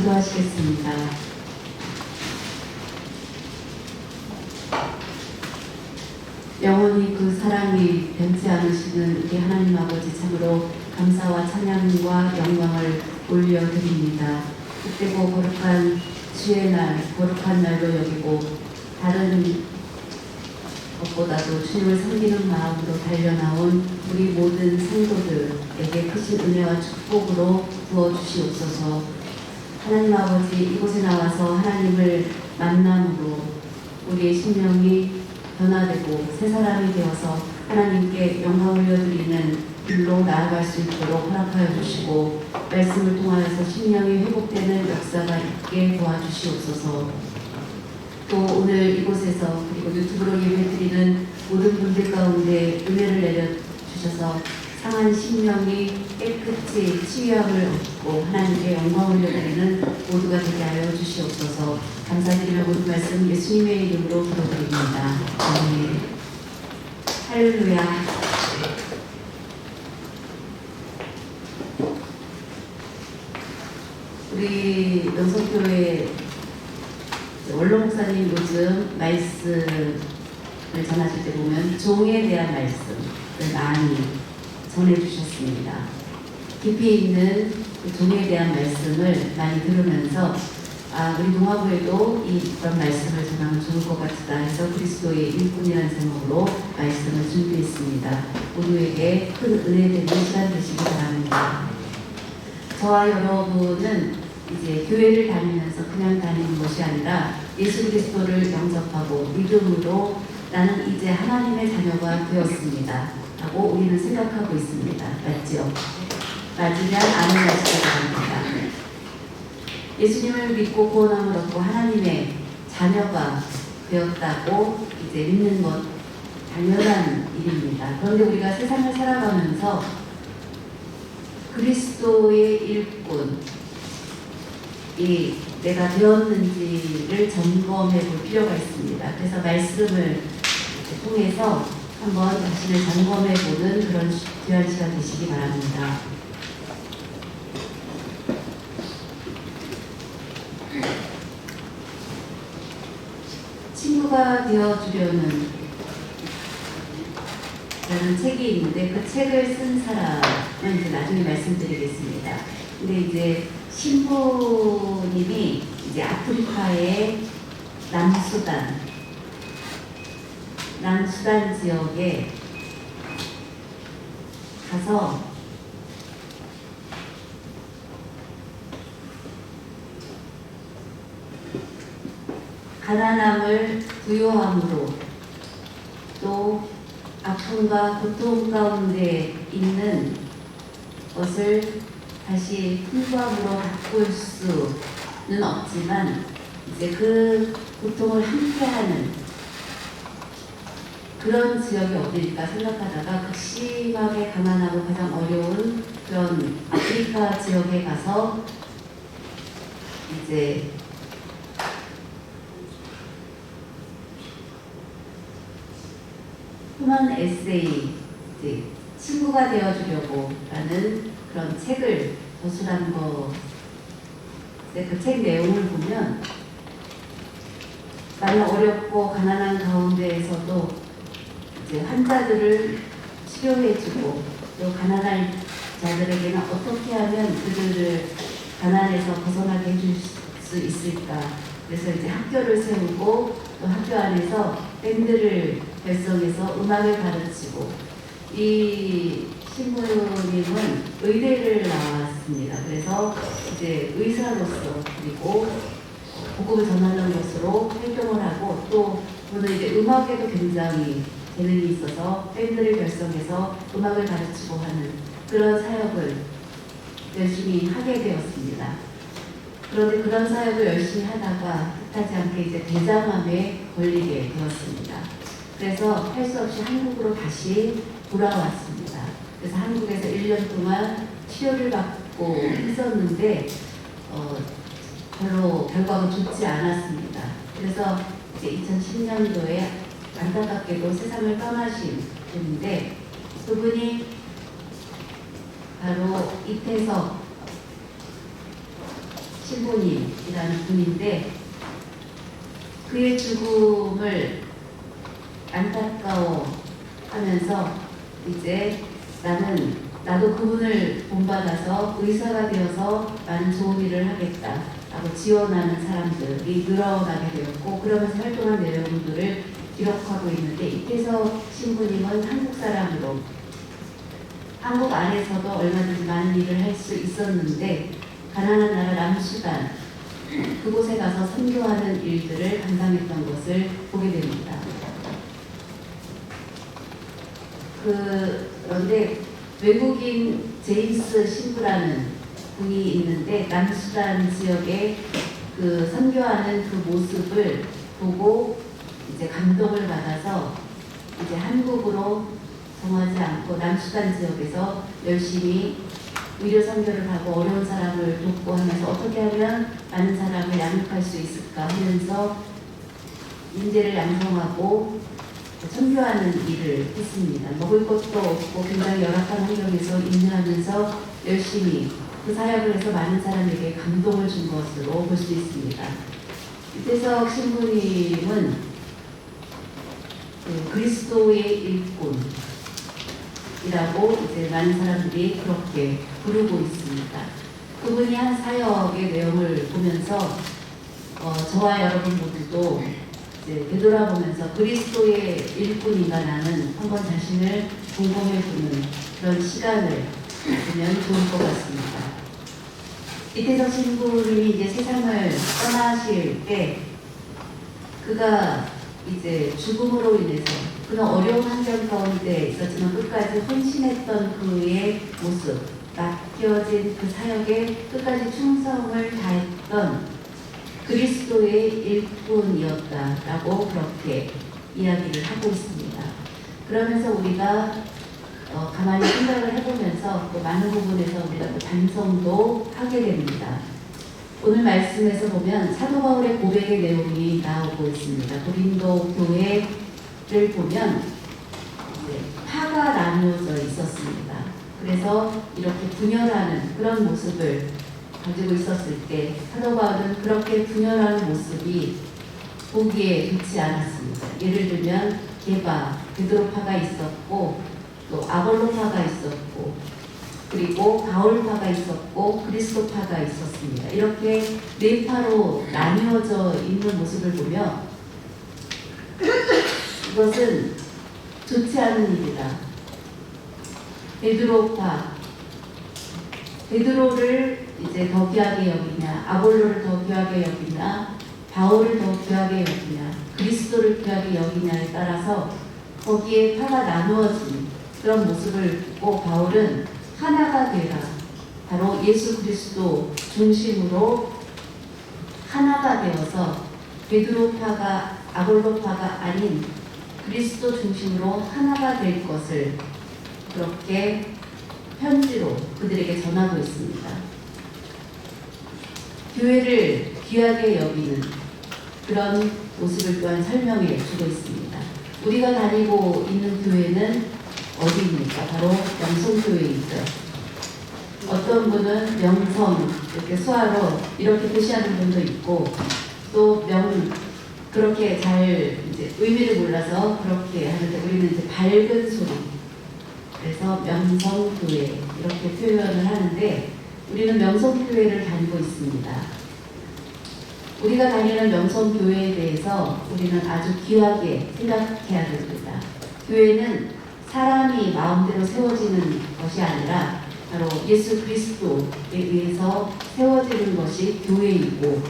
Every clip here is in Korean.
기도하시겠습니다. 영원히 그 사랑이 변치 않으시는 우리 하나님 아버지 참으로 감사와 찬양과 영광을 올려드립니다. 그때고 거룩한 주의 날, 거룩한 날로 여기고 다른 것보다도 주님을 섬기는 마음으로 달려나온 우리 모든 성도들에게 크신 은혜와 축복으로 부어주시옵소서. 하나님 아버지, 이곳에 나와서 하나님을 만남으로 우리의 심령이 변화되고 새 사람이 되어서 하나님께 영광 올려드리는 길로 나아갈 수 있도록 허락하여 주시고, 말씀을 통하여서 심령이 회복되는 역사가 있게 도와주시옵소서. 또 오늘 이곳에서 그리고 유튜브로 예배드리는 모든 분들 가운데 은혜를 내려주셔서 상한 심령이 깨끗이 치유함을 얻고 하나님께 영광 올려드리는 모두가 되게 하여 주시옵소서. 감사드리며 모든 말씀 예수님의 이름으로 기도드립니다. 아멘. 할렐루야. 우리 명성교회 원로 목사님 요즘 말씀을 전하실 때 보면 종에 대한 말씀을 많이 전해주셨습니다. 깊이 있는 그 종에 대한 말씀을 많이 들으면서 우리 동아부에도 이런 말씀을 전하면 좋을 것 같다 해서 그리스도의 일꾼이라는 제목으로 말씀을 준비했습니다. 모두에게 큰 은혜 되는 시간 되시기 바랍니다. 저와 여러분은 이제 교회를 다니면서 그냥 다니는 것이 아니라 예수 그리스도를 영접하고 믿음으로 나는 이제 하나님의 자녀가 되었습니다 하고 우리는 생각하고 있습니다. 맞죠? 맞으면 아멘 하시기 바랍니다. 예수님을 믿고 구원함을 얻고 하나님의 자녀가 되었다고 이제 믿는 것 당연한 일입니다. 그런데 우리가 세상을 살아가면서 그리스도의 일꾼 내가 되었는지를 점검해 볼 필요가 있습니다. 그래서 말씀을 통해서 한번 자신을 점검해 보는 그런 귀한 시간 되시기 바랍니다. 친구가 되어주려는 라는 책이 있는데 그 책을 쓴 사람은 이제 나중에 말씀드리겠습니다. 근데 이제 신부님이 이제 아프리카의 남수단 지역에 가서 가난함을 부요함으로 또 아픔과 고통 가운데 있는 것을 다시 풍부함으로 바꿀 수는 없지만 이제 그 고통을 함께하는 그런 지역이 어딜까 생각하다가 극심하게 가난하고 가장 어려운 그런 아프리카 지역에 가서 이제 휴먼 에세이, 이제 친구가 되어주려고 라는 그런 책을 저술한 거. 그 책 내용을 보면 많이 어렵고 가난한 가운데에서도 이제 환자들을 치료해주고 또 가난한 자들에게는 어떻게 하면 그들을 가난에서 벗어나게 해줄 수 있을까. 그래서 이제 학교를 세우고 또 학교 안에서 밴드를 결성해서 음악을 가르치고, 이 신부님은 의대를 나왔습니다. 그래서 이제 의사로서 그리고 복음을 전하는 것으로 활동을 하고 또 저는 이제 음악에도 굉장히 재능이 있어서 밴드를 결성해서 음악을 가르치고 하는 그런 사역을 열심히 하게 되었습니다. 그런데 그런 사역을 열심히 하다가 뜻하지 않게 이제 대장암에 걸리게 되었습니다. 그래서 할 수 없이 한국으로 다시 돌아왔습니다. 그래서 한국에서 1년 동안 치료를 받고 있었는데 별로 결과가 좋지 않았습니다. 그래서 이제 2010년도에 안타깝게도 세상을 떠나신 분인데 그분이 바로 이태석 신부님이라는 분인데 그의 죽음을 안타까워하면서 이제 나도 그분을 본받아서 의사가 되어서 많은 좋은 일을 하겠다라고 지원하는 사람들이 늘어나게 되었고 그러면서 활동한 내용들을 기록하고 있는데 이태석 신부님은 한국 사람으로 한국 안에서도 얼마든지 많은 일을 할 수 있었는데 가난한 나라 남수단 그곳에 가서 선교하는 일들을 감당했던 것을 보게 됩니다. 그런데 외국인 제임스 신부라는 분이 있는데 남수단 지역에 그 선교하는 그 모습을 보고 이제 감동을 받아서 이제 한국으로 정하지 않고 남수단 지역에서 열심히 의료 선교를 하고 어려운 사람을 돕고 하면서 어떻게 하면 많은 사람을 양육할 수 있을까 하면서 인재를 양성하고 선교하는 일을 했습니다. 먹을 것도 없고 굉장히 열악한 환경에서 인내하면서 열심히 그 사역을 해서 많은 사람에게 감동을 준 것으로 볼 수 있습니다. 이태석 신부님은 그리스도의 일꾼이라고 이제 많은 사람들이 그렇게 부르고 있습니다. 그분이 한 사역의 내용을 보면서 저와 여러분 모두도 이제 되돌아보면서 그리스도의 일꾼인가 나는 한번 자신을 궁금해보는 그런 시간을 가지면 좋을 것 같습니다. 이태석 신부님이 이제 세상을 떠나실 때 그가 이제 죽음으로 인해서 그는 어려운 환경 가운데 있었지만 끝까지 헌신했던 그의 모습, 맡겨진 그 사역에 끝까지 충성을 다했던 그리스도의 일꾼이었다라고 그렇게 이야기를 하고 있습니다. 그러면서 우리가 가만히 생각을 해보면서 또 많은 부분에서 우리가 또 반성도 하게 됩니다. 오늘 말씀에서 보면 사도 바울의 고백의 내용이 나오고 있습니다. 고린도 교회를 보면 파가 나누어져 있었습니다. 그래서 이렇게 분열하는 그런 모습을 가지고 있었을 때 사도 바울은 그렇게 분열하는 모습이 보기에 좋지 않았습니다. 예를 들면 게바, 베드로파가 있었고 또 아볼로파가 있었고 그리고 바울파가 있었고 그리스도파가 있었습니다. 이렇게 네 파로 나뉘어져 있는 모습을 보며 이것은 좋지 않은 일이다. 베드로를 이제 더 귀하게 여기냐, 아볼로를 더 귀하게 여기냐, 바울을 더 귀하게 여기냐, 그리스도를 귀하게 여기냐에 따라서 거기에 파가 나누어진 그런 모습을 보고 바울은 하나가 되라. 바로 예수 그리스도 중심으로 하나가 되어서 베드로파가 아볼로파가 아닌 그리스도 중심으로 하나가 될 것을 그렇게 편지로 그들에게 전하고 있습니다. 교회를 귀하게 여기는 그런 모습을 또한 설명해 주고 있습니다. 우리가 다니고 있는 교회는 어디입니까? 바로 명성교회이죠. 어떤 분은 명성 이렇게 수화로 이렇게 표시하는 분도 있고 또 그렇게 잘 이제 의미를 몰라서 그렇게 하는데 우리는 이제 밝은 소리 그래서 명성교회 이렇게 표현을 하는데 우리는 명성교회를 다니고 있습니다. 우리가 다니는 명성교회에 대해서 우리는 아주 귀하게 생각해야 됩니다. 교회는 사람이 마음대로 세워지는 것이 아니라 바로 예수 그리스도에 의해서 세워지는 것이 교회이고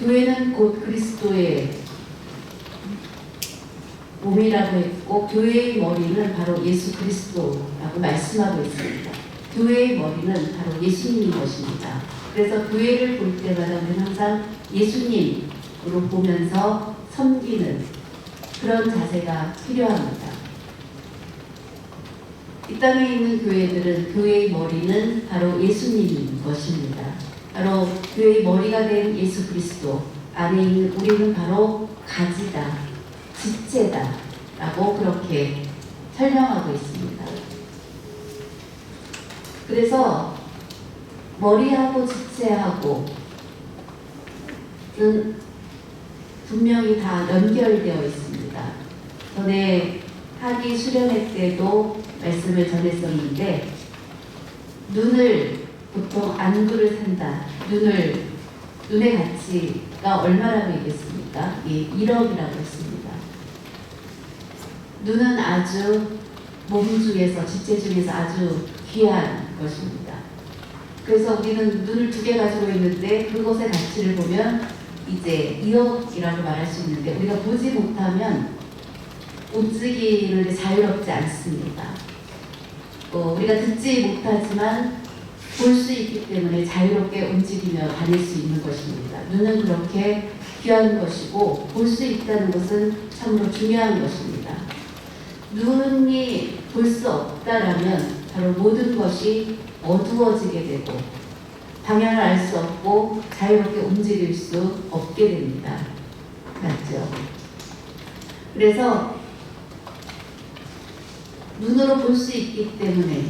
교회는 곧 그리스도의 몸이라고 했고 교회의 머리는 바로 예수 그리스도라고 말씀하고 있습니다. 교회의 머리는 바로 예수님인 것입니다. 그래서 교회를 볼 때마다 우리는 항상 예수님으로 보면서 섬기는 그런 자세가 필요합니다. 이 땅에 있는 교회들은 교회의 머리는 바로 예수님인 것입니다. 바로 교회의 머리가 된 예수 그리스도 안에 있는 우리는 바로 가지다, 지체다 라고 그렇게 설명하고 있습니다. 그래서 머리하고 지체하고는 분명히 다 연결되어 있습니다. 전에 학위 수련회 때도 말씀을 전했었는데, 눈을 보통 안구를 산다. 눈의 가치가 얼마라고 얘기했습니까? 예, 1억이라고 했습니다. 눈은 아주 몸 중에서, 지체 중에서 아주 귀한 것입니다. 그래서 우리는 눈을 2개 가지고 있는데 그것의 가치를 보면 이제 2억이라고 말할 수 있는데, 우리가 보지 못하면 움직이는데 자유롭지 않습니다. 또 우리가 듣지 못하지만 볼 수 있기 때문에 자유롭게 움직이며 다닐 수 있는 것입니다. 눈은 그렇게 귀한 것이고 볼 수 있다는 것은 참으로 중요한 것입니다. 눈이 볼 수 없다라면 바로 모든 것이 어두워지게 되고 방향을 알 수 없고 자유롭게 움직일 수 없게 됩니다. 맞죠? 그래서 눈으로 볼 수 있기 때문에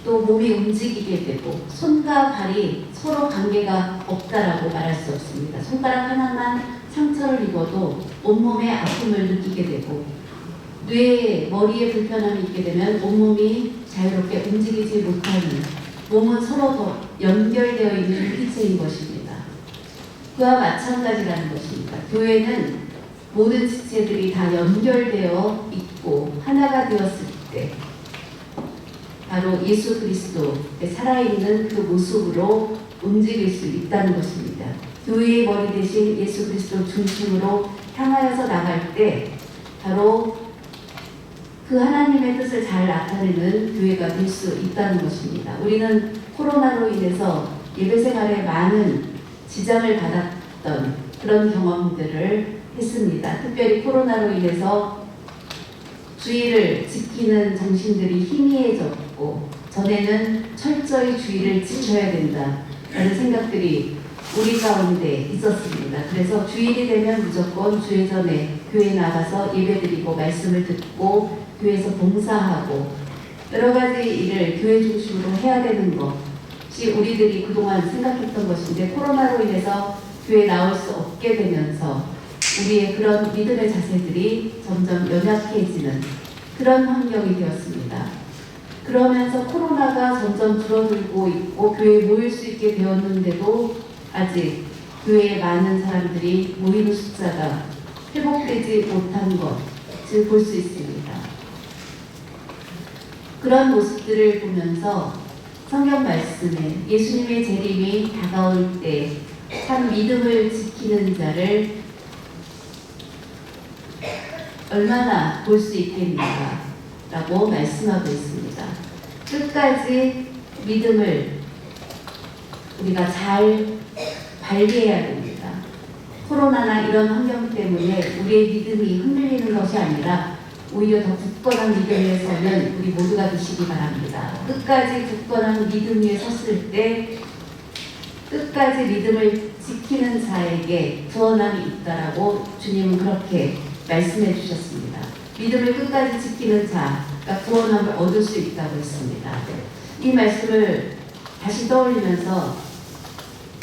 또 몸이 움직이게 되고, 손과 발이 서로 관계가 없다라고 말할 수 없습니다. 손가락 하나만 상처를 입어도 온몸에 아픔을 느끼게 되고, 뇌에, 머리에 불편함이 있게 되면 온몸이 자유롭게 움직이지 못하는, 몸은 서로 더 연결되어 있는 기체인 것입니다. 그와 마찬가지라는 것입니다. 교회는 모든 지체들이 다 연결되어 있고 하나가 되었을 때 바로 예수 그리스도의 살아있는 그 모습으로 움직일 수 있다는 것입니다. 교회의 머리 대신 예수 그리스도 중심으로 향하여서 나갈 때 바로 그 하나님의 뜻을 잘 나타내는 교회가 될 수 있다는 것입니다. 우리는 코로나로 인해서 예배 생활에 많은 지장을 받았던 그런 경험들을 했습니다. 특별히 코로나로 인해서 주의를 지키는 정신들이 희미해졌고, 전에는 철저히 주의를 지켜야 된다라는 생각들이 우리 가운데 있었습니다. 그래서 주일이 되면 무조건 주일 전에 교회에 나가서 예배드리고 말씀을 듣고 교회에서 봉사하고 여러 가지 일을 교회 중심으로 해야 되는 것이 우리들이 그동안 생각했던 것인데, 코로나로 인해서 교회에 나올 수 없게 되면서 우리의 그런 믿음의 자세들이 점점 연약해지는 그런 환경이 되었습니다. 그러면서 코로나가 점점 줄어들고 있고 교회에 모일 수 있게 되었는데도 아직 교회에 많은 사람들이 모이는 숫자가 회복되지 못한 것을 볼 수 있습니다. 그런 모습들을 보면서 성경 말씀에 예수님의 재림이 다가올 때 참 믿음을 지키는 자를 얼마나 볼 수 있겠는가 라고 말씀하고 있습니다. 끝까지 믿음을 우리가 잘 발휘해야 됩니다. 코로나나 이런 환경 때문에 우리의 믿음이 흔들리는 것이 아니라 오히려 더 굳건한 믿음 위에 서는 우리 모두가 되시기 바랍니다. 끝까지 굳건한 믿음 위에 섰을 때 끝까지 믿음을 지키는 자에게 구원함이 있다라고 주님은 그렇게 말씀해 주셨습니다. 믿음을 끝까지 지키는 자가 구원함을 얻을 수 있다고 했습니다. 이 말씀을 다시 떠올리면서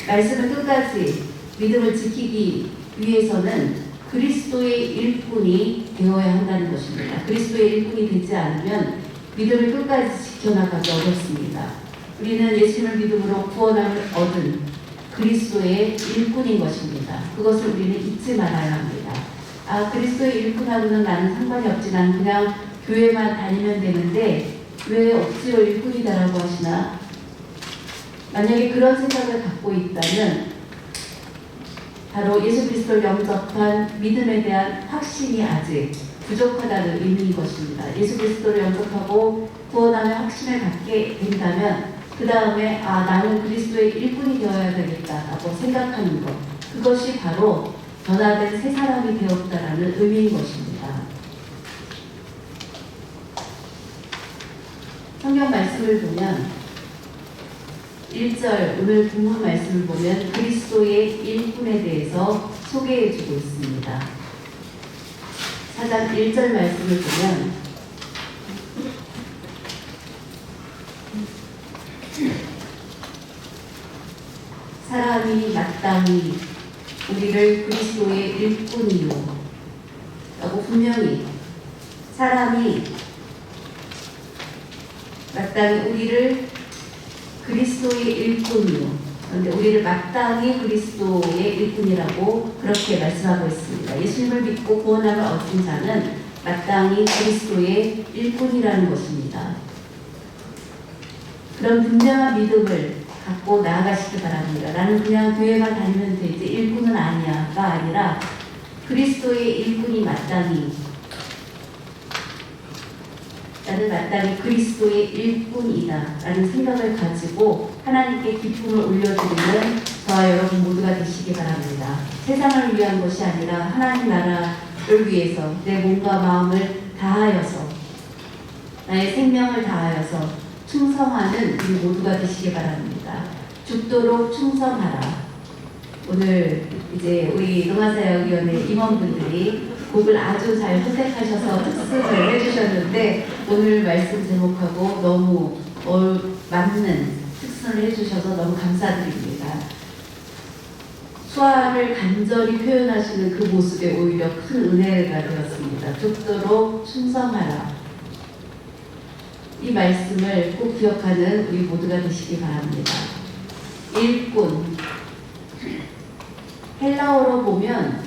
말씀을 끝까지 믿음을 지키기 위해서는 그리스도의 일꾼이 되어야 한다는 것입니다. 그리스도의 일꾼이 되지 않으면 믿음을 끝까지 지켜나가기 어렵습니다. 우리는 예수님을 믿음으로 구원함을 얻은 그리스도의 일꾼인 것입니다. 그것을 우리는 잊지 말아야 합니다. 그리스도의 일꾼하고는 나는 상관이 없지, 난 그냥 교회만 다니면 되는데 왜 억지로 일꾼이다라고 하시나? 만약에 그런 생각을 갖고 있다면 바로 예수 그리스도를 영접한 믿음에 대한 확신이 아직 부족하다는 의미인 것입니다. 예수 그리스도를 영접하고 구원하는 확신을 갖게 된다면 그 다음에 나는 그리스도의 일꾼이 되어야 되겠다라고 생각하는 것, 그것이 바로 변화된 새 사람이 되었다라는 의미인 것입니다. 성경 말씀을 보면 1절 오늘 본문 말씀을 보면 그리스도의 일꾼에 대해서 소개해주고 있습니다. 4장 1절 말씀을 보면 사람이 마땅히 우리를 그리스도의 일꾼이요 라고 분명히 사람이 마땅히 우리를 그리스도의 일꾼이요, 그런데 우리를 마땅히 그리스도의 일꾼이라고 그렇게 말씀하고 있습니다. 예수님을 믿고 구원함을 얻은 자는 마땅히 그리스도의 일꾼이라는 것입니다. 그런 분명한 믿음을 갖고 나아가시기 바랍니다. 나는 그냥 교회만 다니면 되지 일꾼은 아니야가 아니라 그리스도의 일꾼이 마땅히, 나는 마땅히 그리스도의 일꾼이다 라는 생각을 가지고 하나님께 기쁨을 올려드리는 저와 여러분 모두가 되시기 바랍니다. 세상을 위한 것이 아니라 하나님 나라를 위해서 내 몸과 마음을 다하여서, 나의 생명을 다하여서 충성하는 우리 모두가 되시기 바랍니다. 죽도록 충성하라. 오늘 이제 우리 동아사역위원회 임원분들이 곡을 아주 잘 선택하셔서 특습을 해주셨는데 오늘 말씀 제목하고 너무 맞는 특선을 해주셔서 너무 감사드립니다. 수화를 간절히 표현하시는 그 모습에 오히려 큰 은혜가 되었습니다. 죽도록 충성하라. 이 말씀을 꼭 기억하는 우리 모두가 되시기 바랍니다. 일꾼, 헬라어로 보면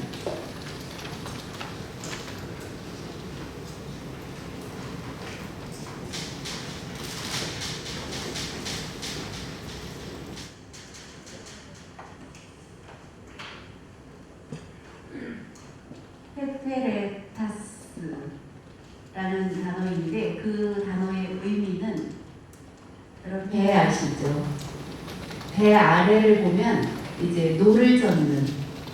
페페레타스라는 단어인데 그 단어의 의미는 여러분 배 아시죠? 배 아래를 보면 이제 노를 젓는,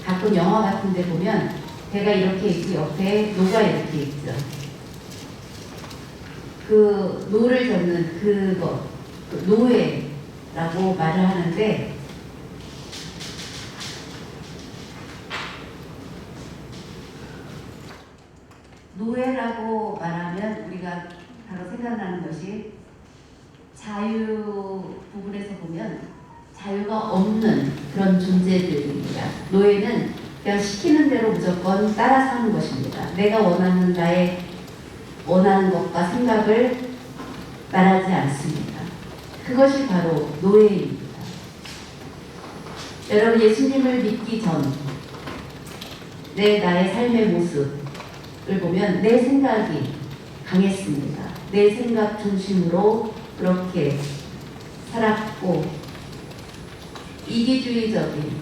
가끔 영화 같은 데 보면 배가 이렇게 있고 옆에 노가 이렇게 있죠. 그 노를 젓는 그것, 그 노예라고 말을 하는데 노예라고 말하면 우리가 바로 생각나는 것이 자유 부분에서 보면 자유가 없는 그런 존재들입니다. 노예는 그냥 시키는 대로 무조건 따라 사는 것입니다. 내가 원하는 나의 원하는 것과 생각을 말하지 않습니다. 그것이 바로 노예입니다. 여러분 예수님을 믿기 전 나의 삶의 모습을 보면 내 생각이 강했습니다. 내 생각 중심으로 그렇게 살았고 이기주의적인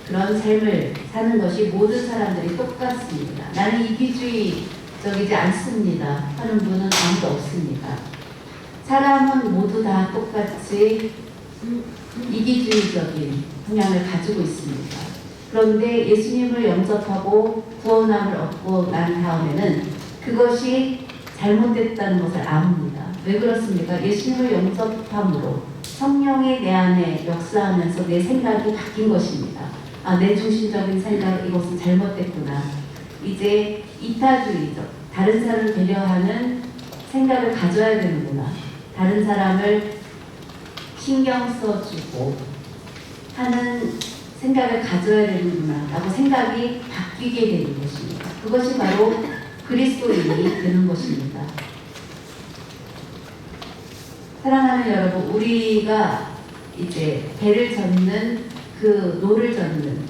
그런 삶을 사는 것이 모든 사람들이 똑같습니다. 나는 이기주의적이지 않습니다 하는 분은 아무도 없습니다. 사람은 모두 다 똑같이 이기주의적인 성향을 가지고 있습니다. 그런데 예수님을 영접하고 구원함을 얻고 난 다음에는 그것이 잘못됐다는 것을 압니다. 왜 그렇습니까? 예수님을 영접함으로 성령이 내 안에 역사하면서 내 생각이 바뀐 것입니다. 아, 내 중심적인 생각, 이것은 잘못됐구나. 이제 이타주의적, 다른 사람을 배려하는 생각을 가져야 되는구나. 다른 사람을 신경 써주고 하는 생각을 가져야 되는구나 라고 생각이 바뀌게 되는 것입니다. 그것이 바로 그리스도인이 되는 것입니다. 사랑하는 여러분, 우리가 이제 배를 젓는 그 노를 젓는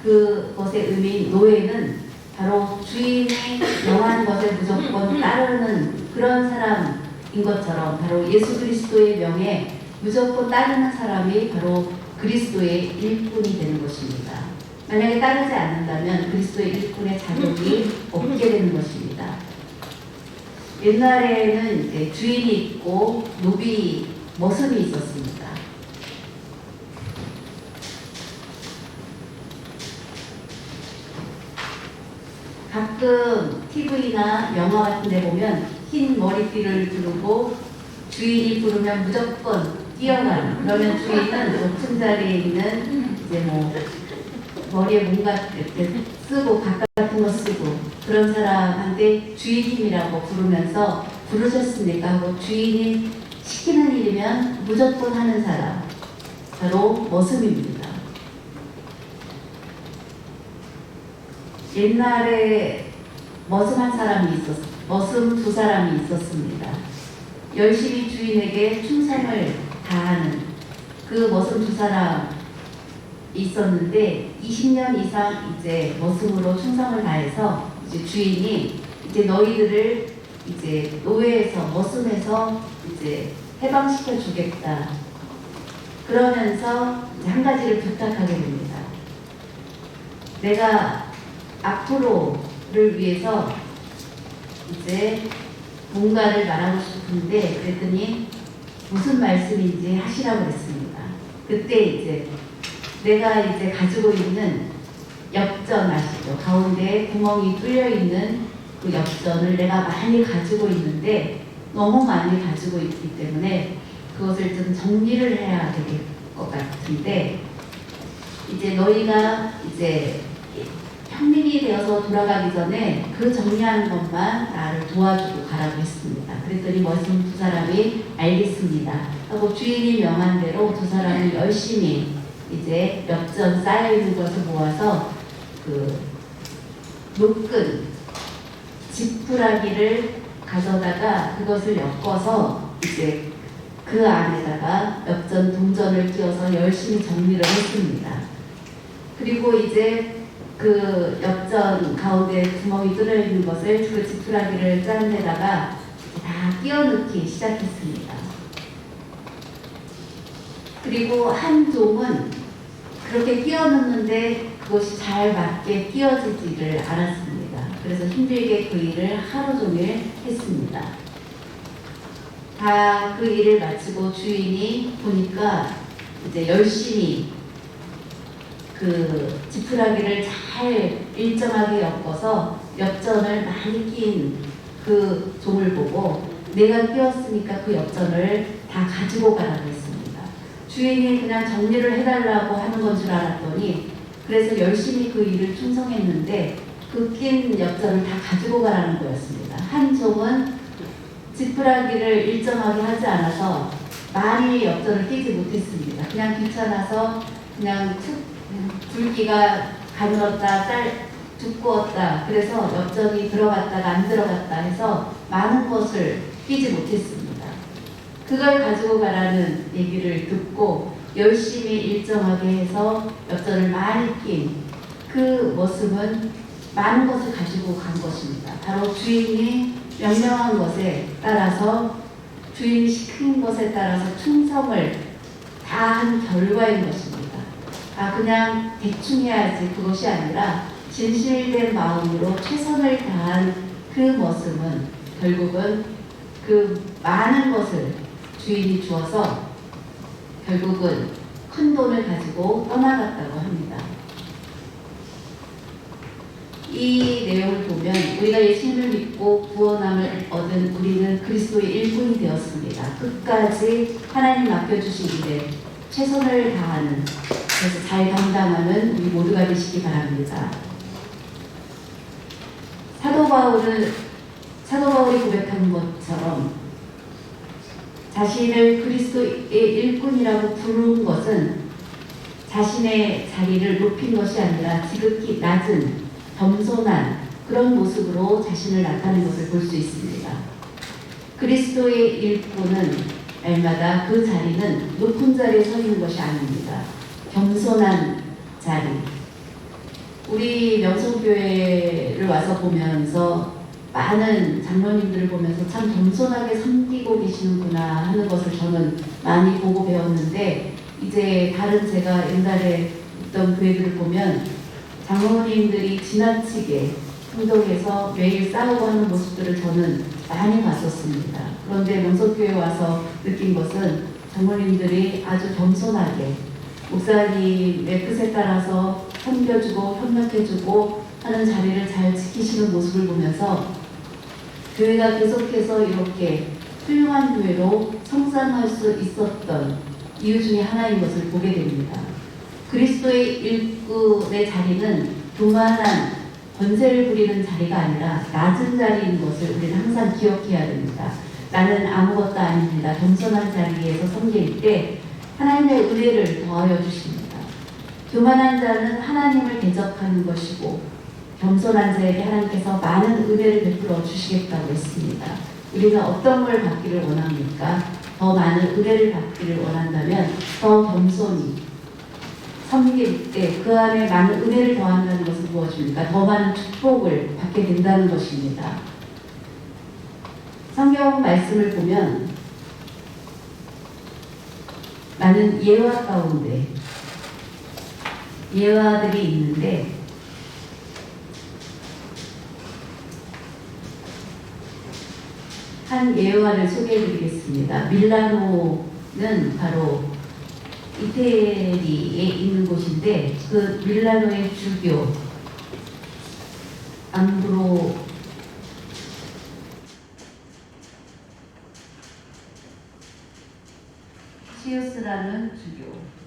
그것의 의미인 노예는 바로 주인이 명한 것에 무조건 따르는 그런 사람인 것처럼 바로 예수 그리스도의 명에 무조건 따르는 사람이 바로 그리스도의 일꾼이 되는 것입니다. 만약에 따르지 않는다면 그리스도의 일꾼의 자격이 없게 되는 것입니다. 옛날에는 이제 주인이 있고 노비 머슴이 있었습니다. 가끔 TV나 영화 같은 데 보면 흰 머리띠를 두르고 주인이 부르면 무조건 뛰어가는, 그러면 주인은 높은 자리에 있는 이제 뭐 머리에 뭔가 이렇게 쓰고 각 같은 거 쓰고 그런 사람한테 주인님이라고 부르면서 부르셨습니까? 하고 주인이 시키는 일이면 무조건 하는 사람, 바로 머슴입니다. 옛날에 머슴 두 사람이 있었습니다. 열심히 주인에게 충성을 다하는 그 머슴 두 사람 있었는데 20년 이상 이제 머슴으로 충성을 다해서 이제 주인이 이제 너희들을 이제 노예에서 머슴에서 이제 해방시켜 주겠다. 그러면서 이제 한 가지를 부탁하게 됩니다. 내가 앞으로를 위해서 이제 뭔가를 말하고 싶은데 그랬더니 무슨 말씀인지 하시라고 했습니다. 그때 이제 내가 이제 가지고 있는 엽전 아시죠? 가운데에 구멍이 뚫려 있는 그 엽전을 내가 많이 가지고 있는데 너무 많이 가지고 있기 때문에 그것을 좀 정리를 해야 될 것 같은데 이제 너희가 이제 평민이 되어서 돌아가기 전에 그 정리하는 것만 나를 도와주고 가라고 했습니다. 그랬더니 머슴 두 사람이 알겠습니다 하고 주인이 명한 대로 두 사람이 열심히 이제 엽전 쌓여있는 것을 모아서 그 묶은 지푸라기를 가져다가 그것을 엮어서 이제 그 안에다가 엽전 동전을 끼워서 열심히 정리를 했습니다. 그리고 이제 그 엽전 가운데 구멍이 뚫려 있는 것을 그 지푸라기를 짠 데다가 다 끼워 넣기 시작했습니다. 그리고 한 종은 그렇게 끼워 넣는데 그것이 잘 맞게 끼워지지를 않았습니다. 그래서 힘들게 그 일을 하루 종일 했습니다. 다 그 일을 마치고 주인이 보니까 이제 열심히 그 지푸라기를 잘 일정하게 엮어서 엽전을 많이 낀 그 종을 보고 내가 끼웠으니까 그 엽전을 다 가지고 가라고 했습니다. 주인이 그냥 정리를 해달라고 하는 건 줄 알았더니 그래서 열심히 그 일을 충성했는데 그 낀 엽전을 다 가지고 가라는 거였습니다. 한 종은 지푸라기를 일정하게 하지 않아서 많이 엽전을 끼지 못했습니다. 그냥 귀찮아서 그냥 굵기가 가늘었다 두꺼웠다 그래서 엽전이 들어갔다가 안 들어갔다 해서 많은 것을 끼지 못했습니다. 그걸 가지고 가라는 얘기를 듣고 열심히 일정하게 해서 엽전을 많이 낀 그 머슴은 많은 것을 가지고 간 것입니다. 바로 주인이 명령한 것에 따라서 주인이 시킨 것에 따라서 충성을 다한 결과인 것입니다. 그냥 대충 해야지 그것이 아니라 진실된 마음으로 최선을 다한 그 모습은 결국은 그 많은 것을 주인이 주어서 결국은 큰 돈을 가지고 떠나갔다고 합니다. 이 내용을 보면 우리가 예수님을 믿고 구원함을 얻은 우리는 그리스도의 일꾼이 되었습니다. 끝까지 하나님 맡겨주신 일에 최선을 다하는, 그래서 잘 감당하는 우리 모두가 되시기 바랍니다. 사도 바울이 고백한 것처럼 자신을 그리스도의 일꾼이라고 부른 것은 자신의 자리를 높인 것이 아니라 지극히 낮은 겸손한 그런 모습으로 자신을 나타낸 것을 볼 수 있습니다. 그리스도의 일꾼은 날마다 그 자리는 높은 자리에 서 있는 것이 아닙니다. 겸손한 자리. 우리 명성교회를 와서 보면서 많은 장로님들을 보면서 참 겸손하게 섬기고 계시는구나 하는 것을 저는 많이 보고 배웠는데, 이제 다른 제가 옛날에 있던 교회들을 보면 장로님들이 지나치게 행동해서 매일 싸우고 하는 모습들을 저는 많이 봤었습니다. 그런데 명성교회에 와서 느낀 것은 장로님들이 아주 겸손하게 목사님의 뜻에 따라서 섬겨주고 협력해주고 하는 자리를 잘 지키시는 모습을 보면서 교회가 계속해서 이렇게 훌륭한 교회로 성장할 수 있었던 이유 중에 하나인 것을 보게 됩니다. 그리스도의 일꾼의 자리는 교만한 권세를 부리는 자리가 아니라 낮은 자리인 것을 우리는 항상 기억해야 됩니다. 나는 아무것도 아닙니다. 겸손한 자리에서 섬길 때 하나님의 은혜를 더하여 주십니다. 교만한 자는 하나님을 대적하는 것이고 겸손한 자에게 하나님께서 많은 은혜를 베풀어 주시겠다고 했습니다. 우리가 어떤 걸 받기를 원합니까? 더 많은 은혜를 받기를 원한다면 더 겸손히 섬길 때 그 안에 많은 은혜를 더한다는 것은 무엇입니까? 더 많은 축복을 받게 된다는 것입니다. 성경 말씀을 보면 많은 예화 가운데 예화들이 있는데 한 예화를 소개해 드리겠습니다. 밀라노는 바로 이태리에 있는 곳인데 그 밀라노의 주교 암브로시우스라는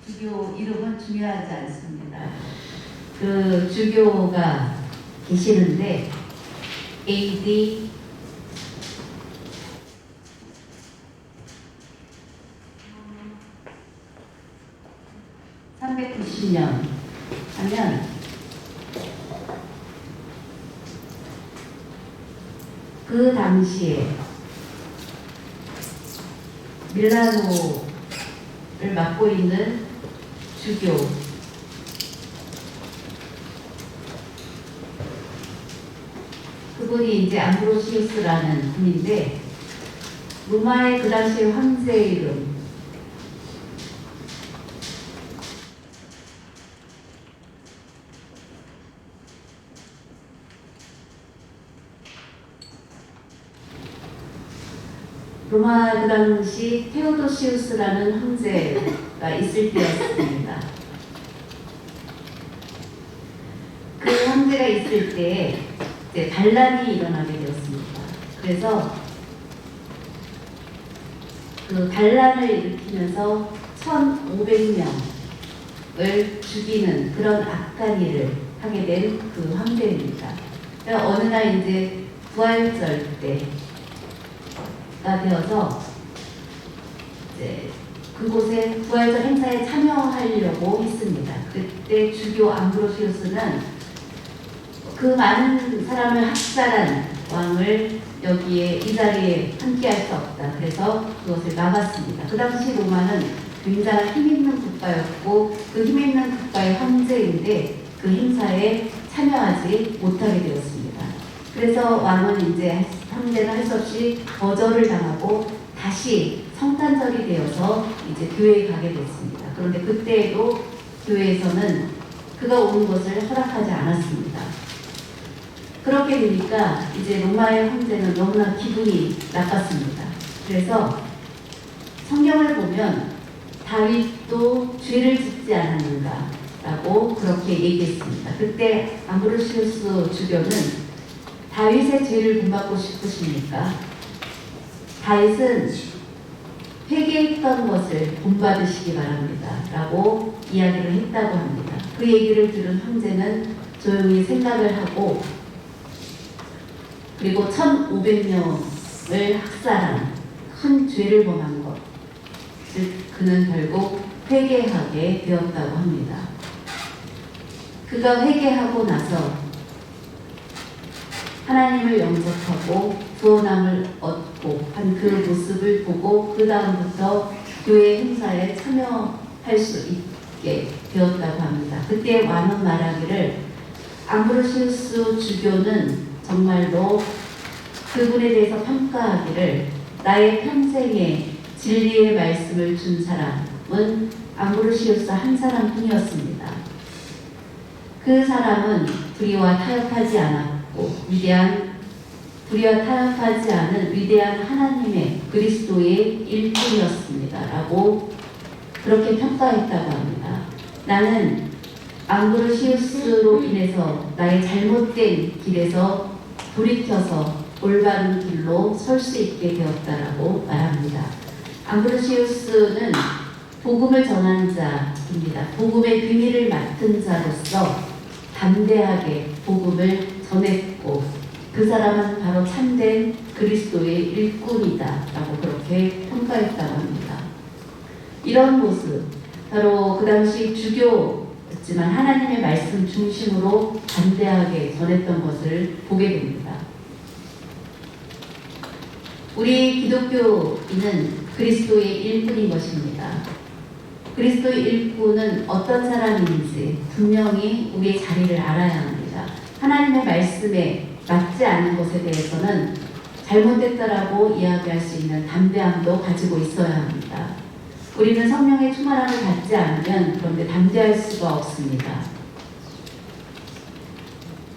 주교 이름은 중요하지 않습니다. 그 주교가 계시는데 AD 390년 하면 그 당시에 밀라노를 맡고 있는 주교 그분이 이제 암브로시우스라는 분인데 로마의 그 당시의 황제 이름 로마 그 당시 테오도시우스라는 황제가 있을 때였습니다. 그 황제가 있을 때 이제 반란이 일어나게 되었습니다. 그래서 그 반란을 일으키면서 1,500명을 죽이는 그런 악한 일을 하게 된 그 황제입니다. 그러니까 어느 날 이제 부활절 때가 되어서 이제 그곳에 부활절 행사에 참여하려고 했습니다. 그때 주교 암브로시우스는 그 많은 사람을 학살한 왕을 여기에 이 자리에 함께할 수 없다. 그래서 그것을 막았습니다. 그 당시 로마는 굉장히 힘있는 국가였고 그 힘있는 국가의 황제인데 그 행사에 참여하지 못하게 되었습니다. 그래서 왕은 이제 황제는 할 수 없이 거절을 당하고 다시 성탄절이 되어서 이제 교회에 가게 됐습니다. 그런데 그때에도 교회에서는 그가 오는 것을 허락하지 않았습니다. 그렇게 되니까 이제 로마의 황제는 너무나 기분이 나빴습니다. 그래서 성경을 보면 다윗도 죄를 짓지 않았는가라고 그렇게 얘기했습니다. 그때 암브로시우스 주교는 다윗의 죄를 본받고 싶으십니까? 다윗은 회개했던 것을 본받으시기 바랍니다. 라고 이야기를 했다고 합니다. 그 얘기를 들은 황제는 조용히 생각을 하고 그리고 1,500명을 학살한 큰 죄를 범한 것, 즉 그는 결국 회개하게 되었다고 합니다. 그가 회개하고 나서 하나님을 영접하고 구원함을 얻고 한 그 모습을 보고 그 다음부터 교회 행사에 참여할 수 있게 되었다고 합니다. 그때 왕은 말하기를 암브로시우스 주교는 정말로 그분에 대해서 평가하기를 나의 평생에 진리의 말씀을 준 사람은 암브로시우스 한 사람뿐이었습니다. 그 사람은 불의와 타협하지 않았고 불의와 타협하지 않은 위대한 하나님의 그리스도의 일꾼이었습니다. 라고 그렇게 평가했다고 합니다. 나는 암브로시우스로 인해서 나의 잘못된 길에서 돌이켜서 올바른 길로 설 수 있게 되었다라고 말합니다. 암브로시우스는 복음을 전하는 자입니다. 복음의 비밀을 맡은 자로서 담대하게 복음을 전했고 그 사람은 바로 참된 그리스도의 일꾼이다 라고 그렇게 평가했다고 합니다. 이런 모습, 바로 그 당시 주교 없지만 하나님의 말씀 중심으로 담대하게 전했던 것을 보게 됩니다. 우리 기독교인은 그리스도의 일꾼인 것입니다. 그리스도의 일꾼은 어떤 사람인지 분명히 우리의 자리를 알아야 합니다. 하나님의 말씀에 맞지 않은 것에 대해서는 잘못됐다라고 이야기할 수 있는 담대함도 가지고 있어야 합니다. 우리는 성령의 충만함을 받지 않으면 그런데 담대할 수가 없습니다.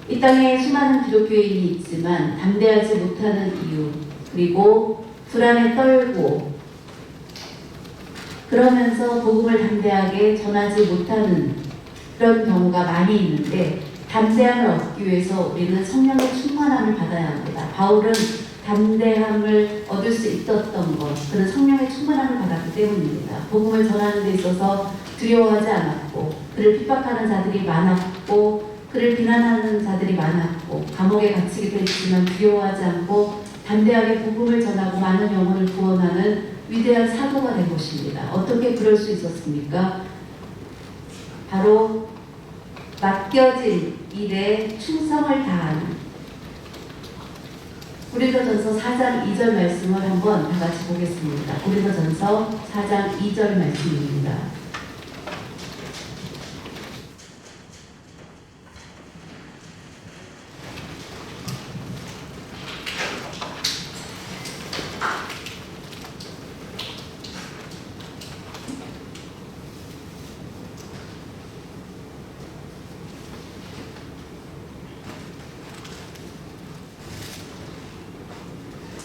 이 땅에 수많은 기독교인이 있지만 담대하지 못하는 이유, 그리고 불안에 떨고 그러면서 복음을 담대하게 전하지 못하는 그런 경우가 많이 있는데, 담대함을 얻기 위해서 우리는 성령의 충만함을 받아야 합니다. 바울은 담대함을 얻을 수 있었던 것, 그는 성령의 충만함을 받았기 때문입니다. 복음을 전하는 데 있어서 두려워하지 않았고, 그를 핍박하는 자들이 많았고, 그를 비난하는 자들이 많았고, 감옥에 갇히기도 했지만 두려워하지 않고 담대하게 복음을 전하고 많은 영혼을 구원하는 위대한 사도가 된 것입니다. 어떻게 그럴 수 있었습니까? 바로 맡겨진 일에 충성을 다하는, 고린도전서 4장 2절 말씀을 한번 다 같이 보겠습니다. 고린도전서 4장 2절 말씀입니다.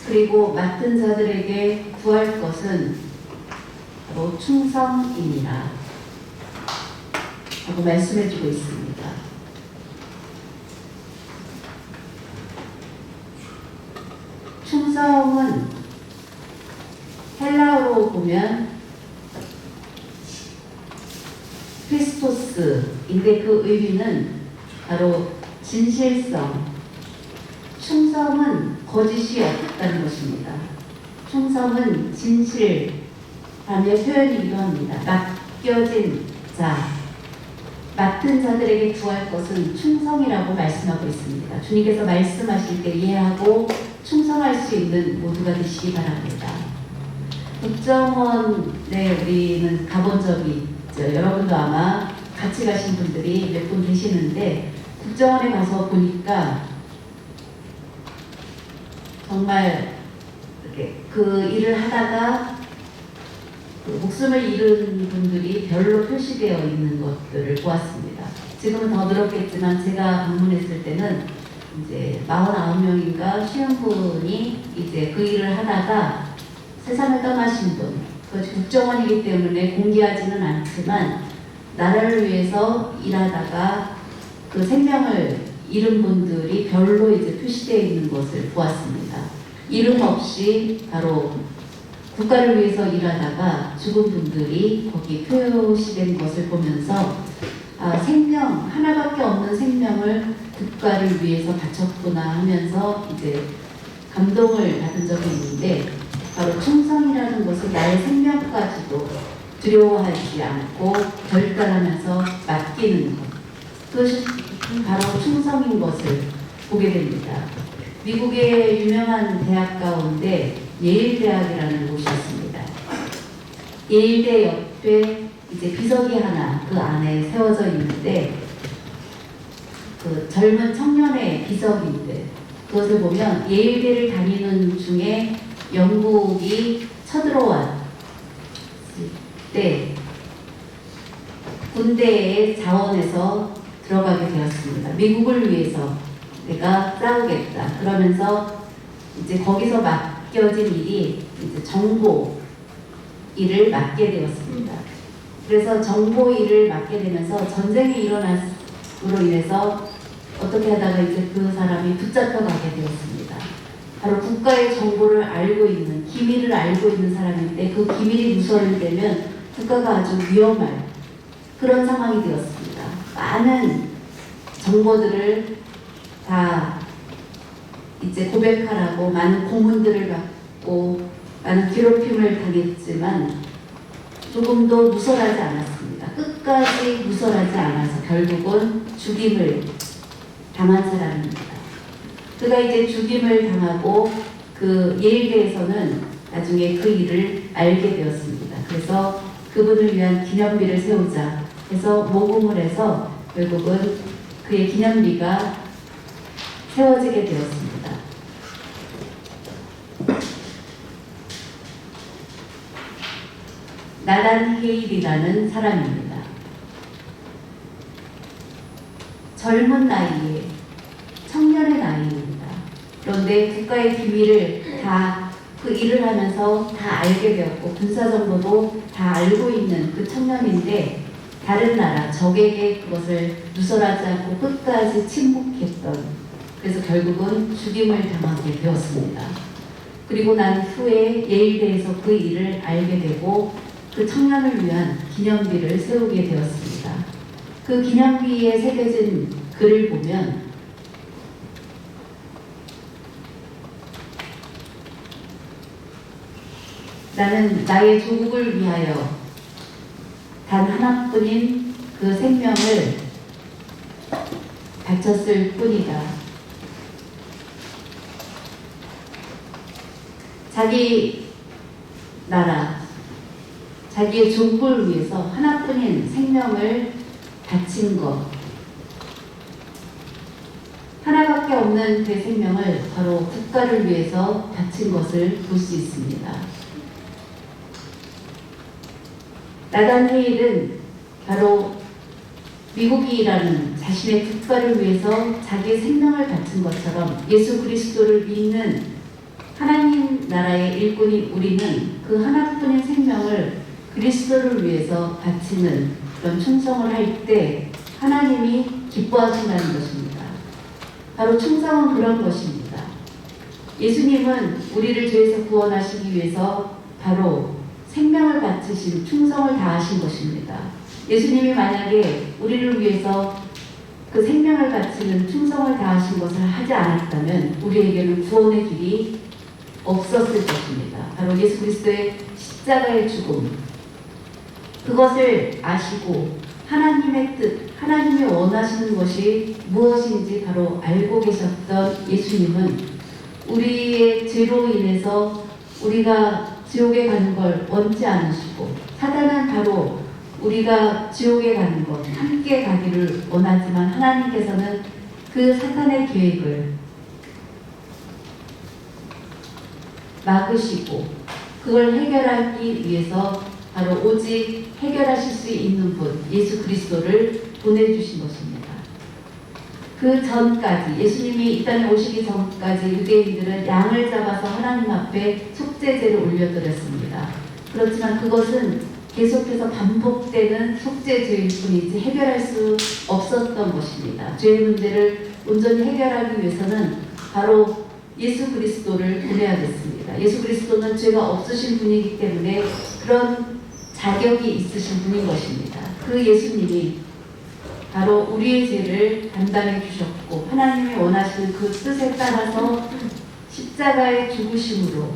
그리고 맡은 자들에게 구할 것은 바로 충성이니라 라고 말씀해주고 있습니다. 충성은 헬라어로 보면 크리스토스인데 그 의미는 바로 진실성, 충성은 거짓이 없다는 것입니다. 충성은 진실라며 표현이기도 합니다. 맡겨진 자, 맡은 자들에게 구할 것은 충성이라고 말씀하고 있습니다. 주님께서 말씀하실 때 이해하고 충성할 수 있는 모두가 되시기 바랍니다. 국정원에 우리는 가본 적이 있죠. 여러분도 아마 같이 가신 분들이 몇 분 계시는데, 국정원에 가서 보니까 정말 이렇게 그 일을 하다가 그 목숨을 잃은 분들이 별로 표시되어 있는 것들을 보았습니다. 지금은 더 늘었겠지만 제가 방문했을 때는 이제 49명인가 50분이 이제 그 일을 하다가 세상을 떠나신 분, 그것이 국정원이기 때문에 공개하지는 않지만 나라를 위해서 일하다가 그 생명을 잃은 분들이 별로 이제 표시되어 있는 것을 보았습니다. 이름 없이 바로 국가를 위해서 일하다가 죽은 분들이 거기 표시된 것을 보면서 생명, 하나밖에 없는 생명을 국가를 위해서 바쳤구나 하면서 이제 감동을 받은 적이 있는데, 바로 충성이라는 것은 나의 생명까지도 두려워하지 않고 결단하면서 맡기는 것, 그것이 바로 충성인 것을 보게 됩니다. 미국의 유명한 대학 가운데 예일대학이라는 곳이 있습니다. 예일대 옆에 이제 비석이 하나 그 안에 세워져 있는데, 그 젊은 청년의 비석인데, 그것을 보면 예일대를 다니는 중에 영국이 쳐들어왔을 때 군대의 자원에서 들어가게 되었습니다. 미국을 위해서 내가 싸우겠다. 그러면서 이제 거기서 맡겨진 일이 이제 정보 일을 맡게 되었습니다. 그래서 정보 일을 맡게 되면서 전쟁이 일어남으로 인해서 어떻게 하다가 이제 그 사람이 붙잡혀가게 되었습니다. 바로 국가의 정보를 알고 있는, 기밀을 알고 있는 사람인데, 그 기밀이 누설되면 국가가 아주 위험할 그런 상황이 되었습니다. 많은 정보들을 다 이제 고백하라고 많은 고문들을 받고 많은 괴롭힘을 당했지만 조금도 누설하지 않았습니다. 끝까지 무설하지 않아서 결국은 죽임을 당한 사람입니다. 그가 이제 죽임을 당하고 그 예일대에서는 나중에 그 일을 알게 되었습니다. 그래서 그분을 위한 기념비를 세우자 해서 모금을 해서 결국은 그의 기념비가 세워지게 되었습니다. 나단 헤일이라는 사람입니다. 젊은 나이에 청년의 나이입니다. 그런데 국가의 비밀을 다 그 일을 하면서 다 알게 되었고 군사정보도 다 알고 있는 그 청년인데 다른 나라 적에게 그것을 누설하지 않고 끝까지 침묵했던, 그래서 결국은 죽임을 당하게 되었습니다. 그리고 난 후에 예일대에서 그 일을 알게 되고 그 청년을 위한 기념비를 세우게 되었습니다. 그 기념비에 새겨진 글을 보면 나는 나의 조국을 위하여 단 하나뿐인 그 생명을 바쳤을 뿐이다. 자기 나라, 자기의 조국을 위해서 하나뿐인 생명을 바친 것, 하나밖에 없는 그 생명을 바로 국가를 위해서 바친 것을 볼 수 있습니다. 나단 헤일은 바로 미국이라는 자신의 국가를 위해서 자기의 생명을 바친 것처럼 예수 그리스도를 믿는 하나님 나라의 일꾼인 우리는 그 하나뿐인 생명을 그리스도를 위해서 바치는 그런 충성을 할 때 하나님이 기뻐하신다는 것입니다. 바로 충성은 그런 것입니다. 예수님은 우리를 죄에서 구원하시기 위해서 바로 생명을 바치신 충성을 다하신 것입니다. 예수님이 만약에 우리를 위해서 그 생명을 바치는 충성을 다하신 것을 하지 않았다면 우리에게는 구원의 길이 없었을 것입니다. 바로 예수 그리스도의 십자가의 죽음, 그것을 아시고 하나님의 뜻, 하나님이 원하시는 것이 무엇인지 바로 알고 계셨던 예수님은 우리의 죄로 인해서 우리가 지옥에 가는 걸 원치 않으시고, 사단은 바로 우리가 지옥에 가는 것, 함께 가기를 원하지만 하나님께서는 그 사탄의 계획을 막으시고 그걸 해결하기 위해서 바로 오직 해결하실 수 있는 분, 예수 그리스도를 보내주신 것입니다. 그 전까지, 예수님이 이 땅에 오시기 전까지 유대인들은 양을 잡아서 하나님 앞에 속죄제를 올려드렸습니다. 그렇지만 그것은 계속해서 반복되는 속죄죄일 뿐이지 해결할 수 없었던 것입니다. 죄의 문제를 온전히 해결하기 위해서는 바로 예수 그리스도를 보내야겠습니다. 예수 그리스도는 죄가 없으신 분이기 때문에 그런 자격이 있으신 분인 것입니다. 그 예수님이 바로 우리의 죄를 담당해 주셨고 하나님이 원하시는 그 뜻에 따라서 십자가의 죽으심으로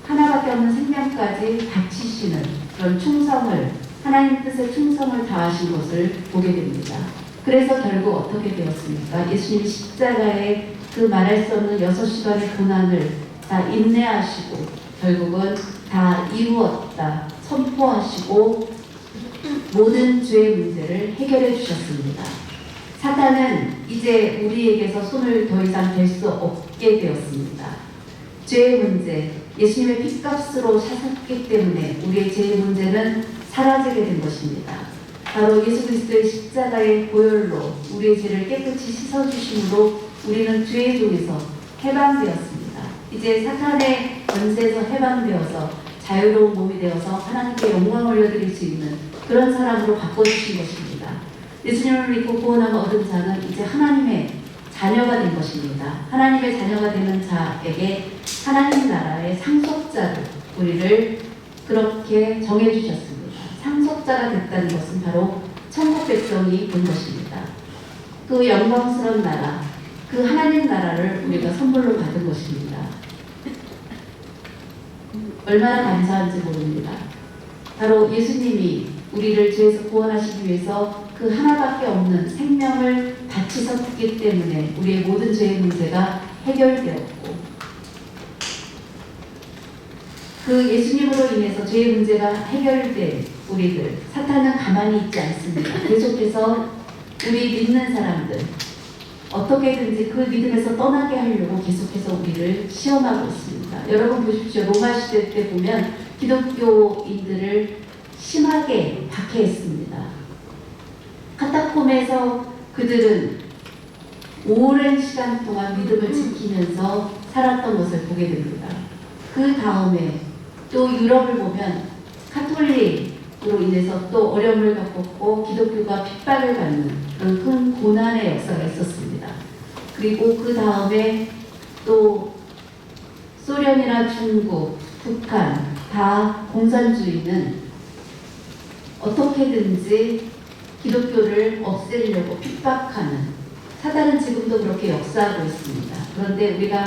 하나밖에 없는 생명까지 바치시는 그런 충성을, 하나님 뜻에 충성을 다하신 것을 보게 됩니다. 그래서 결국 어떻게 되었습니까? 예수님이 십자가에 그 말할 수 없는 6시간의 고난을 다 인내하시고 결국은 다 이루었다 선포하시고 모든 죄의 문제를 해결해 주셨습니다. 사탄은 이제 우리에게서 손을 더 이상 댈 수 없게 되었습니다. 죄의 문제, 예수님의 핏값으로 사셨기 때문에 우리의 죄의 문제는 사라지게 된 것입니다. 바로 예수 그리스도의 십자가의 보혈로 우리의 죄를 깨끗이 씻어주심으로 우리는 죄의 종에서 해방되었습니다. 이제 사탄의 권세에서 해방되어서 자유로운 몸이 되어서 하나님께 영광을 올려드릴 수 있는 그런 사람으로 바꿔주신 것입니다. 예수님을 믿고 구원함을 얻은 자는 이제 하나님의 자녀가 된 것입니다. 하나님의 자녀가 되는 자에게 하나님 나라의 상속자로 우리를 그렇게 정해주셨습니다. 상속자가 됐다는 것은 바로 천국 백성이 된 것입니다. 그 영광스러운 나라, 그 하나님 나라를 우리가 선물로 받은 것입니다. 얼마나 감사한지 모릅니다. 바로 예수님이 우리를 죄에서 구원하시기 위해서 그 하나밖에 없는 생명을 바치셨기 때문에 우리의 모든 죄의 문제가 해결되었고, 그 예수님으로 인해서 죄의 문제가 해결된 우리들, 사탄은 가만히 있지 않습니다. 계속해서 우리 믿는 사람들 어떻게든지 그 믿음에서 떠나게 하려고 계속해서 우리를 시험하고 있습니다. 여러분 보십시오. 로마 시대 때 보면 기독교인들을 심하게 박해했습니다. 카타콤에서 그들은 오랜 시간 동안 믿음을 지키면서 살았던 것을 보게 됩니다. 그 다음에 또 유럽을 보면 카톨릭으로 인해서 또 어려움을 겪었고 기독교가 핍박을 받는 그런 큰 고난의 역사가 있었습니다. 그리고 그 다음에 또 소련이나 중국, 북한 다 공산주의는 어떻게든지 기독교를 없애려고 핍박하는, 사단은 지금도 그렇게 역사하고 있습니다. 그런데 우리가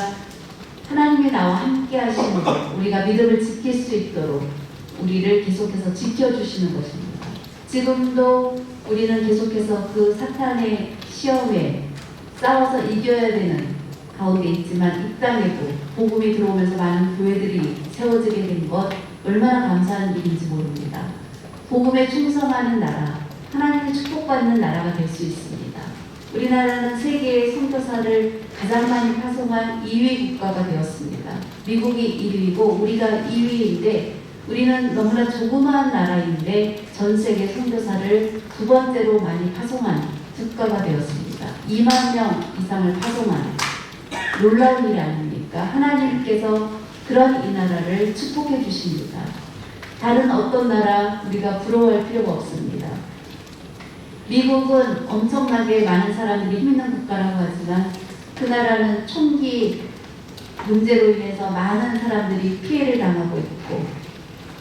하나님이 나와 함께 하시는 것, 우리가 믿음을 지킬 수 있도록 우리를 계속해서 지켜주시는 것입니다. 지금도 우리는 계속해서 그 사탄의 시험에 싸워서 이겨야 되는 가운데 있지만, 이 땅에도 복음이 들어오면서 많은 교회들이 세워지게 된 것 얼마나 감사한 일인지 모릅니다. 복음에 충성하는 나라, 하나님의 축복받는 나라가 될 수 있습니다. 우리나라는 세계의 선교사를 가장 많이 파송한 2위 국가가 되었습니다. 미국이 1위고 우리가 2위인데, 우리는 너무나 조그마한 나라인데 전 세계 선교사를 두 번째로 많이 파송한 국가가 되었습니다. 2만 명 이상을 파송한 놀라운 일이 아닙니까? 하나님께서 그런 이 나라를 축복해 주십니다. 다른 어떤 나라 우리가 부러워할 필요가 없습니다. 미국은 엄청나게 많은 사람들이 힘 있는 국가라고 하지만 그 나라는 총기 문제로 인해서 많은 사람들이 피해를 당하고 있고,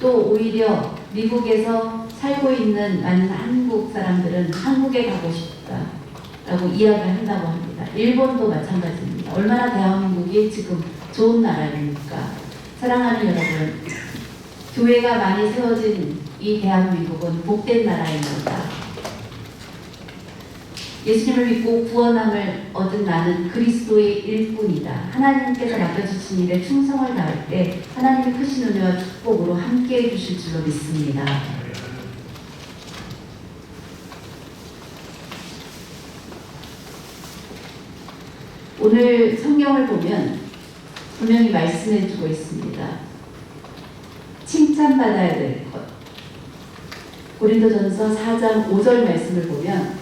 또 오히려 미국에서 살고 있는 많은 한국 사람들은 한국에 가고 싶다라고 이야기를 한다고 합니다. 일본도 마찬가지입니다. 얼마나 대한민국이 지금 좋은 나라입니까? 사랑하는 여러분, 교회가 많이 세워진 이 대한민국은 복된 나라입니다. 예수님을 믿고 구원함을 얻은 나는 그리스도의 일꾼이다. 하나님께서 맡겨주신 일에 충성을 다할 때 하나님의 크신 은혜와 축복으로 함께해 주실 줄로 믿습니다. 오늘 성경을 보면 분명히 말씀해 주고 있습니다. 칭찬받아야 될 것. 고린도전서 4장 5절 말씀을 보면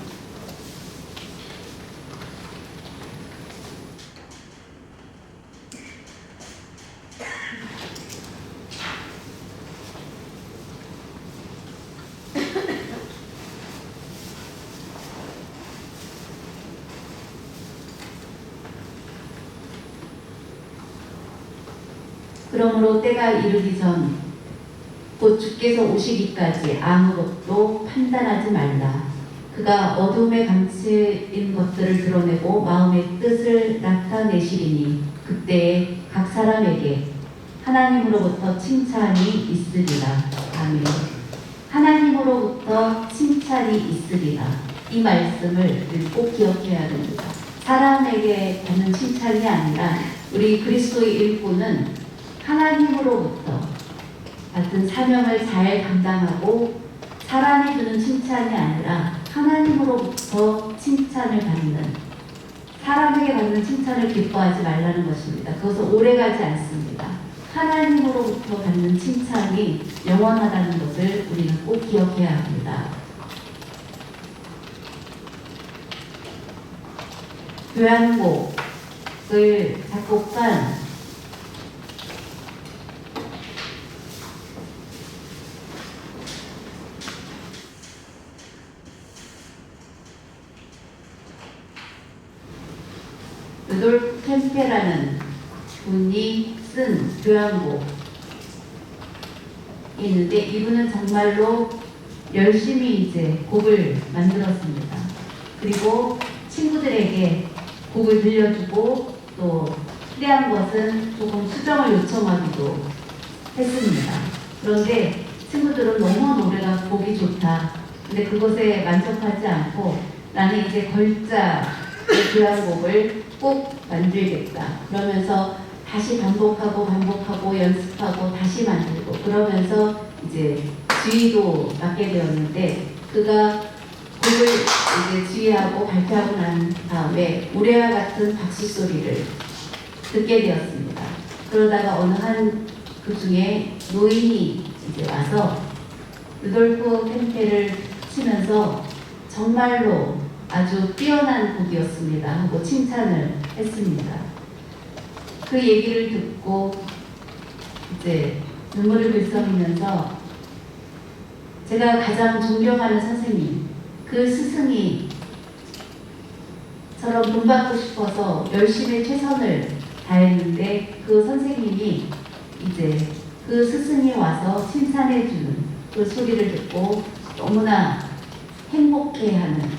그러므로 때가 이르기 전 곧 주께서 오시기까지 아무것도 판단하지 말라. 그가 어둠에 감추인 것들을 드러내고 마음의 뜻을 나타내시리니 그때에 각 사람에게 하나님으로부터 칭찬이 있으리라. 아멘. 하나님으로부터 칭찬이 있으리라. 이 말씀을 꼭 기억해야 됩니다. 사람에게 받는 칭찬이 아니라 우리 그리스도의 일꾼은 하나님으로부터 같은 사명을 잘 감당하고, 사람이 주는 칭찬이 아니라 하나님으로부터 칭찬을 받는, 사람에게 받는 칭찬을 기뻐하지 말라는 것입니다. 그것은 오래가지 않습니다. 하나님으로부터 받는 칭찬이 영원하다는 것을 우리는 꼭 기억해야 합니다. 교향곡을 작곡한 루돌프 캠페라는 분이 쓴 교향곡이 있는데, 이분은 정말로 열심히 이제 곡을 만들었습니다. 그리고 친구들에게 곡을 들려주고 또 필요한 것은 조금 수정을 요청하기도 했습니다. 그런데 친구들은 너무 노래가 보기 좋다. 근데 그것에 만족하지 않고 나는 이제 걸작의 교향곡을 꼭 만들겠다. 그러면서 다시 반복하고 연습하고 다시 만들고 그러면서 이제 지휘도 맡게 되었는데 그가 곡을 이제 지휘하고 발표하고 난 다음에 우레와 같은 박수 소리를 듣게 되었습니다. 그러다가 어느 한 그 중에 노인이 이제 와서 루돌프 템페를 치면서 정말로 아주 뛰어난 곡이었습니다 하고 칭찬을 했습니다. 그 얘기를 듣고 이제 눈물을 글썽이면서 제가 가장 존경하는 선생님, 그 스승이 저런 본받고 싶어서 열심히 최선을 다했는데 그 선생님이 이제 그 스승이 와서 칭찬해주는 그 소리를 듣고 너무나 행복해하는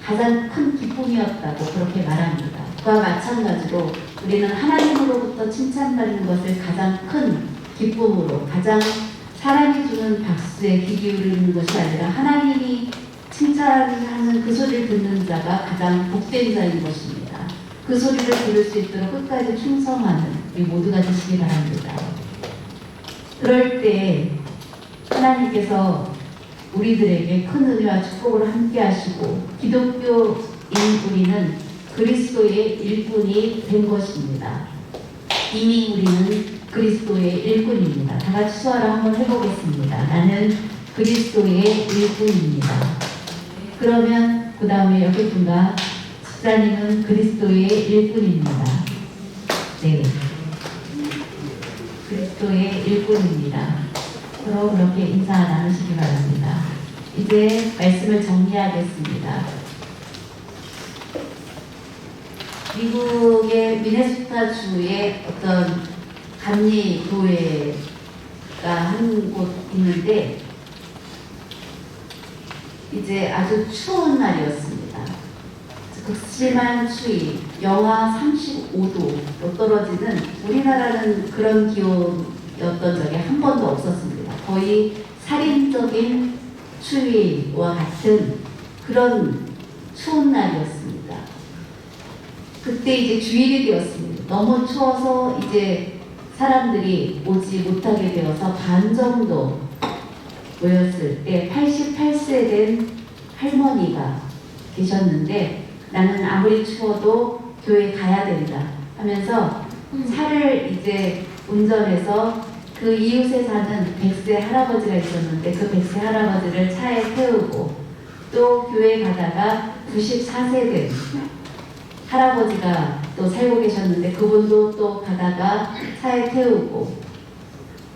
가장 큰 기쁨이었다고 그렇게 말합니다. 그와 마찬가지로 우리는 하나님으로부터 칭찬받는 것을 가장 큰 기쁨으로 가장 사람이 주는 박수에 귀 기울이는 것이 아니라 하나님이 칭찬하는 그 소리를 듣는 자가 가장 복된 자인 것입니다. 그 소리를 들을 수 있도록 끝까지 충성하는 우리 모두가 되시기 바랍니다. 그럴 때 하나님께서 우리들에게 큰 은혜와 축복을 함께 하시고 기독교인 우리는 그리스도의 일꾼이 된 것입니다. 이미 우리는 그리스도의 일꾼입니다. 다 같이 수화를 한번 해보겠습니다. 나는 그리스도의 일꾼입니다. 그러면 그 다음에 옆에 분과 집사님은 그리스도의 일꾼입니다. 네, 그리스도의 일꾼입니다. 서로 그렇게 인사 나누시기 바랍니다. 이제 말씀을 정리하겠습니다. 미국의 미네소타 주의 어떤 감리 교회가 한 곳 있는데 이제 아주 추운 날이었습니다. 극심한 추위, 영하 35도로 떨어지는 우리나라는 그런 기온이었던 적이 한 번도 없었습니다. 거의 살인적인 추위와 같은 그런 추운 날이었습니다. 그때 이제 주일이 되었습니다. 너무 추워서 이제 사람들이 오지 못하게 되어서 반 정도 모였을 때 88세 된 할머니가 계셨는데 나는 아무리 추워도 교회 가야 된다 하면서 차를 이제 운전해서 그 이웃에 사는 100세 할아버지가 있었는데 그 100세 할아버지를 차에 태우고 또 교회 가다가 94세 된 할아버지가 또 살고 계셨는데 그분도 또 가다가 차에 태우고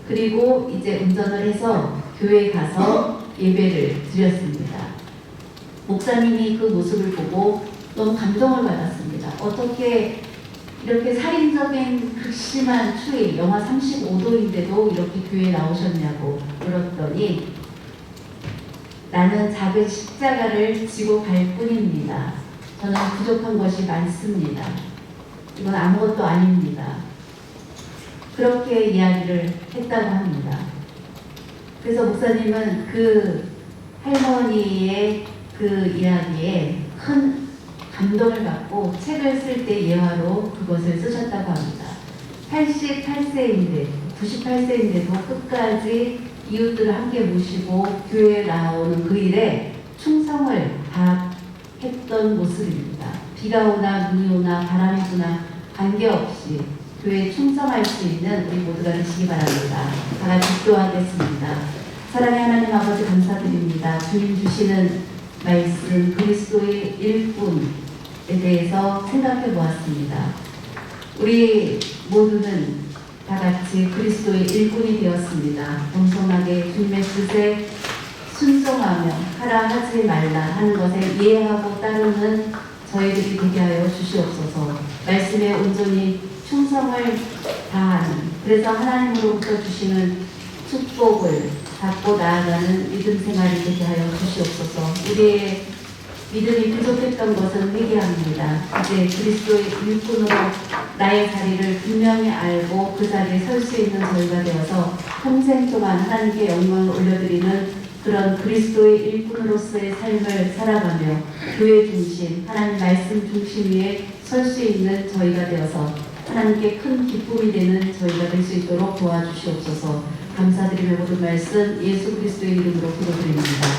그리고 이제 운전을 해서 교회에 가서 예배를 드렸습니다. 목사님이 그 모습을 보고 너무 감동을 받았습니다. 어떻게 이렇게 살인적인 극심한 추위, 영하 35도인데도 이렇게 교회에 나오셨냐고 물었더니 나는 작은 십자가를 지고 갈 뿐입니다. 저는 부족한 것이 많습니다. 이건 아무것도 아닙니다. 그렇게 이야기를 했다고 합니다. 그래서 목사님은 그 할머니의 그 이야기에 큰 감동을 받고 책을 쓸 때 예화로 그것을 쓰셨다고 합니다. 88세인데, 98세인데도 끝까지 이웃들을 함께 모시고 교회에 나오는 그 일에 충성을 다했던 모습입니다. 비가 오나 눈이 오나 바람이 부나 관계없이 교회에 충성할 수 있는 우리 모두가 되시기 바랍니다. 다 같이 기도하겠습니다. 사랑의 하나님 아버지 감사드립니다. 주님 주시는 말씀 그리스도의 일꾼에 대해서 생각해 보았습니다. 우리 모두는 다 같이 그리스도의 일꾼이 되었습니다. 겸손하게 주님의 뜻에 순종하며 하라 하지 말라 하는 것에 이해하고 따르는 저희들이 되게 하여 주시옵소서. 말씀에 온전히 충성을 다하는, 그래서 하나님으로부터 주시는 축복을 받고 나아가는 믿음 생활이 되게 하여 주시옵소서. 우리의 믿음이 부족했던 것은 회개합니다. 이제 그리스도의 일꾼으로 나의 자리를 분명히 알고 그 자리에 설 수 있는 저희가 되어서 평생 동안 하나님께 영광을 올려드리는 그런 그리스도의 일꾼으로서의 삶을 살아가며 교회 중심, 하나님 말씀 중심 위에 설 수 있는 저희가 되어서 하나님께 큰 기쁨이 되는 저희가 될 수 있도록 도와주시옵소서. 감사드리며 모든 말씀 예수 그리스도의 이름으로 기도드립니다.